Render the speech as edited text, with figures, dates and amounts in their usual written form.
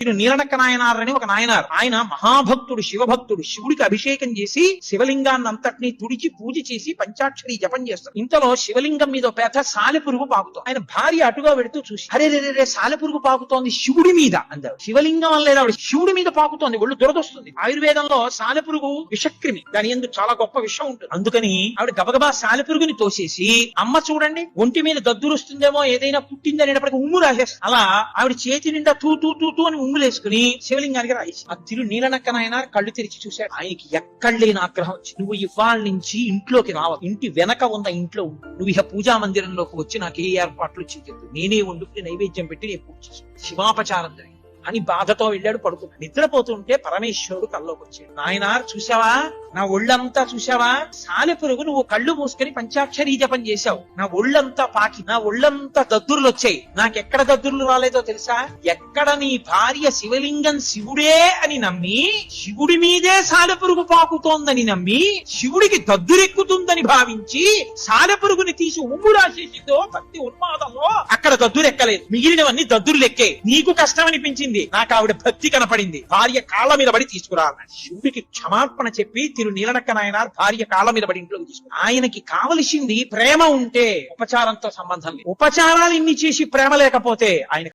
తిరు నీలనక్క నాయనార్ అని ఒక నాయనార్. ఆయన మహాభక్తుడు, శివభక్తుడు. శివుడికి అభిషేకం చేసి శివలింగాన్ని అంతటినీ తుడిచి పూజ చేసి పంచాక్షరి జపం చేస్తాడు. ఇంతలో శివలింగం మీద పెద్ద సాలెపురుగు పాకుతోంది. ఆయన భార్య అటుగా వెడుతూ చూసి, అరే రే సాలెపురుగు పాకుతోంది శివుడి మీద అందారు. శివలింగం వల్ల లేదా శివుడి మీద పాకుతోంది, ఒళ్ళు దురదొస్తుంది. ఆయుర్వేదంలో సాలెపురుగు విషక్రిమి, దాని ఎందుకు చాలా గొప్ప విషయం ఉంటుంది. అందుకని ఆవిడ గబగబా సాలెపురుగుని తోసేసి, అమ్మ చూడండి ఒంటి మీద దద్దురు వస్తుందేమో, ఏదైనా పుట్టింది అనేటప్పటికి ఉమ్ము రాసేస్తుంది. అలా ఆవిడ చేతి నిండా తూ తూ తూ తూ అని ఉమ్ములేసుకుని శివలింగానికి రాసి, ఆ తిరు నీలనక్క నాయనార్ కళ్ళు తెరిచి చూశాడు. ఆయనకి ఎక్కడ లేని ఆగ్రహం వచ్చి, నువ్వు ఇవాళ నుంచి ఇంట్లోకి రావ, ఇంటి వెనక ఉన్న ఇంట్లో ఉండు. నువ్వు ఇక పూజా మందిరంలోకి వచ్చి నాకు ఏ ఏర్పాట్లు చేయద్దు, నేనే వండుకుని నైవేద్యం పెట్టి నేను పూజ చేస్తాను. శివాపచారం జరిగింది అని బాధతో వెళ్ళాడు. పడుకున్నాడు. నిద్రపోతుంటే పరమేశ్వరుడు కల్లోకి వచ్చాడు. నాయనార్ చూసావా, నా ఒళ్ళంతా చూసావా, సాలెపురుగు నువ్వు కళ్ళు మూసుకొని పంచాక్షరీ జపం చేశావు, నా ఒళ్ళంతా పాకి, నా ఒళ్ళంతా దద్దుర్లు వచ్చాయి. నాకెక్కడ దద్దుర్లు రాలేదో తెలుసా? ఎక్కడ నీ భార్య శివలింగం శివుడే అని నమ్మి, శివుడి మీదే సాలెపురుగు పాకుతోందని నమ్మి, శివుడికి దద్దురెక్కుతుందని భావించి సాలెపురుగుని తీసి ఉమ్ము రాసేసిందో భక్తి ఉన్మాదంలో అక్కడ దద్దురెక్కలేదు, మిగిలినవన్నీ దద్దుర్లెక్కే. నీకు కష్టం అనిపించింది, నాకు ఆవిడ భక్తి కనపడింది, భార్య కాళ్ళ మీద పడి తీసుకురా. శివుడికి క్షమాపణ చెప్పి తిరు నీలనక్క నాయనార్ భార్య కాళ్ళ మీద పడి ఇంట్లోకి తీసుకురా. ఆయనకి కావలసింది ప్రేమ ఉంటే ఉపచారంతో సంబంధం లేదు. ఉపచారాలు ఇన్ని చేసి ప్రేమ లేకపోతే ఆయన